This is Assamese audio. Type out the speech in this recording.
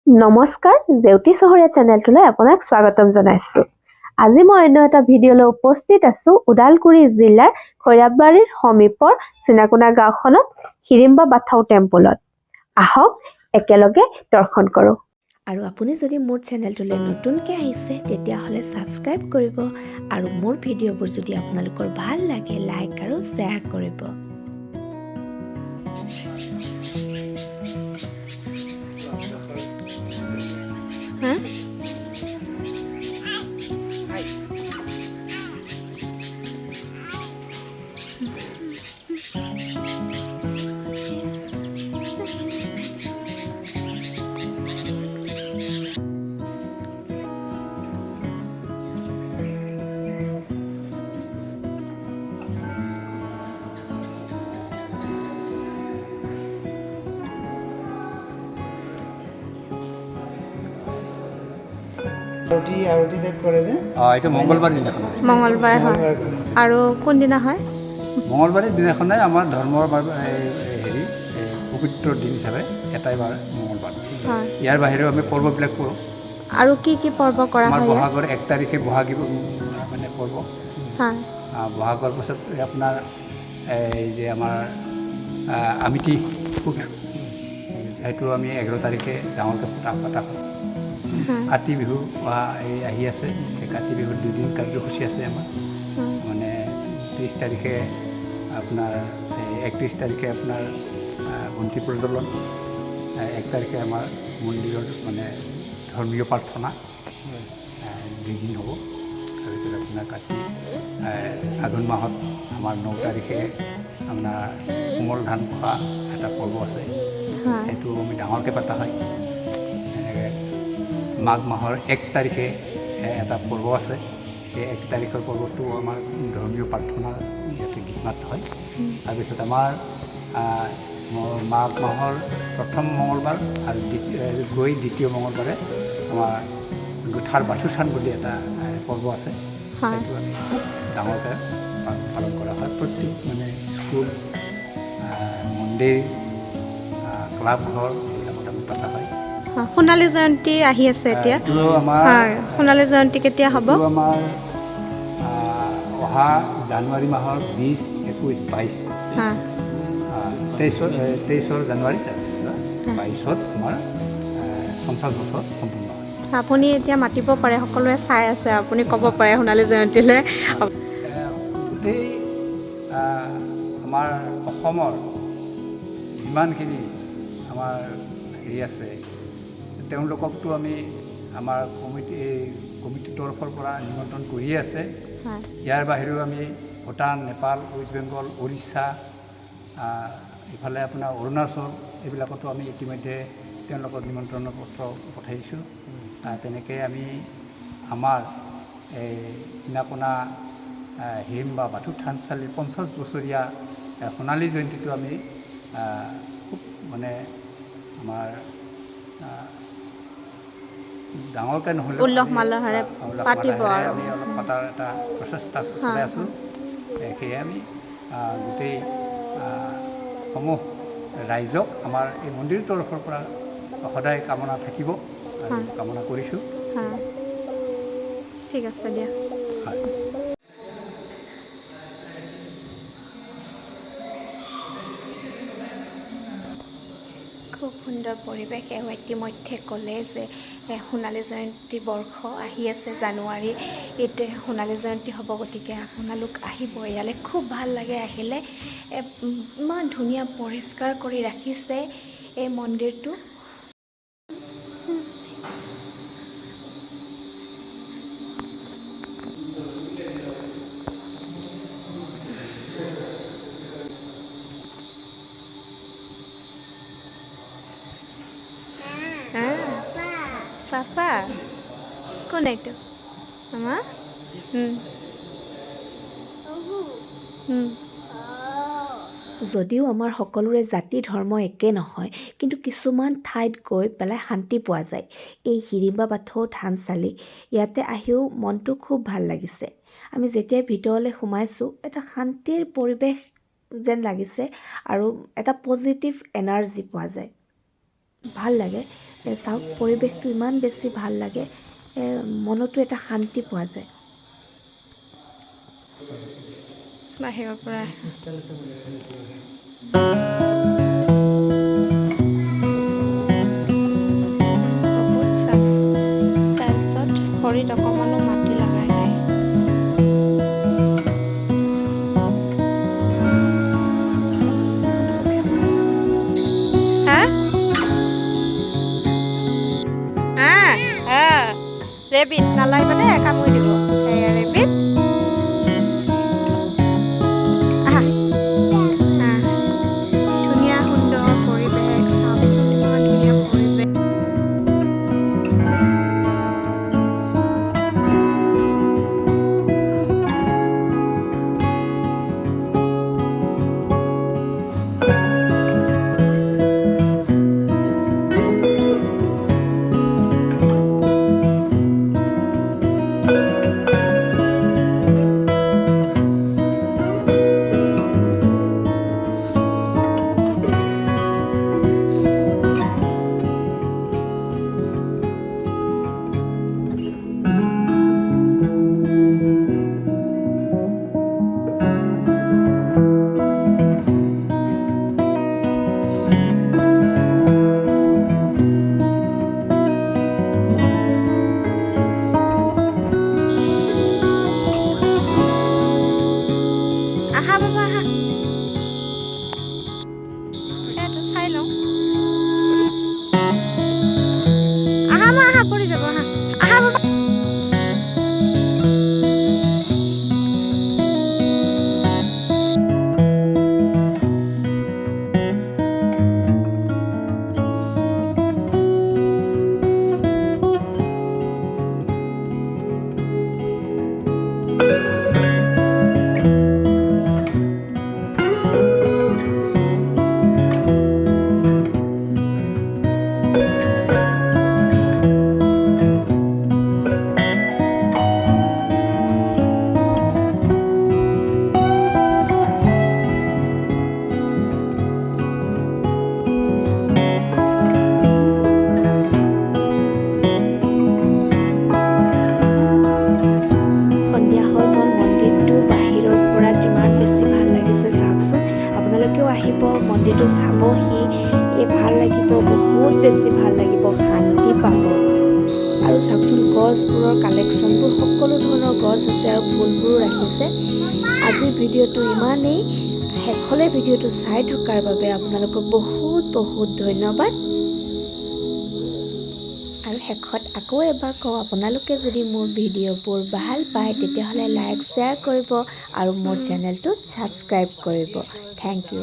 নমস্কাৰ জেউতি চহৰীয়া চেনেলটোলৈ আপোনাক স্বাগতম জনাইছোঁ। আজি মই অন্য এটা ভিডিঅ'লৈ উপস্থিত আছোঁ ওদালগুৰি জিলাৰ খৈৰাবাৰীৰ সমীপৰ চিনাকুনা গাঁওখনত হিৰিম্বা বাথাউ টেম্পলত। আহক একেলগে দৰ্শন কৰোঁ। আৰু আপুনি যদি মোৰ চেনেলটোলৈ নতুনকৈ আহিছে তেতিয়াহ'লে ছাবস্ক্ৰাইব কৰিব আৰু মোৰ ভিডিঅ'বোৰ যদি আপোনালোকৰ ভাল লাগে লাইক আৰু শ্বেয়াৰ কৰিব। আৰতি টাইপ কৰে যে এইটো মংগলবাৰ দিনাখন মঙলবাৰে হয় আৰু কোনদিনা হয়? মংগলবাৰৰ দিনাখনে আমাৰ ধৰ্মৰ হেৰি পবিত্ৰ দিন হিচাপে এটাই বাৰ মংগলবাৰ। ইয়াৰ বাহিৰেও আমি পৰ্ববিলাক কৰোঁ। আৰু কি কি পৰ্ব কৰা আমাৰ হয়? বহাগৰ 1 তাৰিখে বহাগী মানে পৰ্ব। বহাগৰ পিছত আপোনাৰ এই যে আমাৰ আমিতি ফুট সেইটো আমি 11 তাৰিখে ডাঙৰকৈ পতা হয়। কাতি বিহু আহি আছে। সেই কাতি বিহুৰ 2 দিন কাৰ্যসূচী আছে আমাৰ। মানে 30 তাৰিখে আপোনাৰ 31 তাৰিখে আপোনাৰ বন্তি প্ৰজ্বলন, 1 তাৰিখে আমাৰ মন্দিৰৰ মানে ধৰ্মীয় প্ৰাৰ্থনা 2 দিন হ'ব। তাৰপিছত আপোনাৰ আঘোণ মাহত আমাৰ 9 তাৰিখে আপোনাৰ কোমল ধান খোৱা এটা পৰ্ব আছে। সেইটো আমি ডাঙৰকৈ পতা হয়। এনেকৈ মাঘ মাহৰ 1 তাৰিখে এটা পৰ্ব আছে। সেই 1 তাৰিখৰ পৰ্বটো আমাৰ ধৰ্মীয় প্ৰাৰ্থনা ইয়াতে গীত মাত হয়। তাৰপিছত আমাৰ মাঘ মাহৰ প্ৰথম মঙলবাৰ আৰু দ্বিতীয় মঙলবাৰে আমাৰ গোঠাৰ বাথুচান বুলি এটা পৰ্ব আছে। সেইটো আমি ডাঙৰকৈ পালন কৰা হয়। প্ৰত্যেক মানে স্কুল, মন্দিৰ, ক্লাব ঘৰ এইবিলাকত আমি পতা হয়। সোণালী জয়ন্তী আহি আছে এতিয়া। সোণালী জয়ন্তী কেতিয়া হ'ব? আমাৰ অহা জানুৱাৰী মাহৰ 20, 21, 22 23 জানুৱাৰী 22ত আমাৰ 50 বছৰ সম্পূৰ্ণ হয়। আপুনি এতিয়া মাতিব পাৰে, সকলোৱে চাই আছে, আপুনি ক'ব পাৰে সোণালী জয়ন্তীলৈ। গোটেই আমাৰ অসমৰ যিমানখিনি আমাৰ হেৰি আছে তেওঁলোককতো আমি আমাৰ কমিটিৰ তৰফৰ পৰা নিমন্ত্ৰণ কৰিয়ে আছে। ইয়াৰ বাহিৰেও আমি ভূটান, নেপাল, ৱেষ্ট বেংগল, উৰিষ্যা, ইফালে আপোনাৰ অৰুণাচল এইবিলাকতো আমি ইতিমধ্যে তেওঁলোকক নিমন্ত্ৰণৰ পত্ৰ পঠাইছোঁ। তেনেকৈ আমি আমাৰ এই চিনাকুনা হিৰিম্বা বাথৌ থানচালিৰ 50 বছৰীয়া সোণালী জয়ন্তীটো আমি খুব মানে আমাৰ ডাঙৰকৈ নহ'লেও উল্লাস মালহেৰে পাতিব আৰু আমি অলপ পতাৰ এটা প্ৰচেষ্টা চলাই আছোঁ। সেয়ে আমি গোটেই সমূহ ৰাইজক আমাৰ এই মন্দিৰৰ তৰফৰ পৰা সদায় কামনা থাকিব আৰু কামনা কৰিছোঁ। ঠিক আছে দিয়া। খুব সুন্দৰ পৰিৱেশ। এওঁ ইতিমধ্যে ক'লে যে সোণালী জয়ন্তী বৰ্ষ আহি আছে, জানুৱাৰী এতিয়া সোণালী জয়ন্তী হ'ব, গতিকে আপোনালোক আহিব ইয়ালৈ। খুব ভাল লাগে আহিলে। ইমান ধুনীয়া পৰিষ্কাৰ কৰি ৰাখিছে এই মন্দিৰটো। পাপা কোন এইটো মামা? যদিও আমাৰ সকলোৰে জাতি ধৰ্ম একে নহয়, কিন্তু কিছুমান ঠাইত গৈ পেলাই শান্তি পোৱা যায়। এই হিৰিম্বা বাথৌ থানচালি ইয়াতে আহিও মনটো খুব ভাল লাগিছে। আমি যেতিয়াই ভিতৰলৈ সোমাইছোঁ এটা শান্তিৰ পৰিৱেশ যেন লাগিছে আৰু এটা পজিটিভ এনাৰ্জি পোৱা যায়। ভাল লাগে। চাওক পৰিৱেশটো ইমান বেছি ভাল লাগে, মনতো এটা শান্তি পোৱা যায়। বাহিৰৰ পৰা বহুত চাফ। টাইলছত ভৰিত অকণমানো মাটি লগাই নাই। ৰেবিট নালাগিব দেই, কামুৰি দিব। এয়া ৰেবিট, আহা। ধুনীয়া সুন্দৰ পৰিৱেশ, চাওকচোন ইমান ধুনীয়া পৰিৱেশ। আহা বাবা আহা, এইটো চাই লওঁ। আহা মা আহা, পৰি যাব। আহা আহা বাবা। সন্ধিয়া হৈ গ'ল, মন্দিৰটো বাহিৰৰ পৰা কিমান বেছি ভাল লাগিছে চাওকচোন। আপোনালোকেও আহিব, মন্দিৰটো চাবহি, ভাল লাগিব, বহুত বেছি ভাল লাগিব, শান্তি পাব। আৰু চাওকচোন গছবোৰৰ কালেকশ্যনবোৰ, সকলো ধৰণৰ গছ আছে আৰু ফুলবোৰো ৰাখিছে। আজিৰ ভিডিঅ'টো ইমানেই। শেষলৈ ভিডিঅ'টো চাই থকাৰ বাবে আপোনালোকক বহুত বহুত ধন্যবাদ। আৰু শেষত আকৌ এবাৰ কওঁ, আপোনালোকে যদি মোৰ ভিডিঅ'বোৰ ভাল পায় তেতিয়াহ'লে লাইক শ্বেয়াৰ কৰিব আৰু মোৰ চেনেলটো ছাবস্ক্ৰাইব কৰিব। Thank U.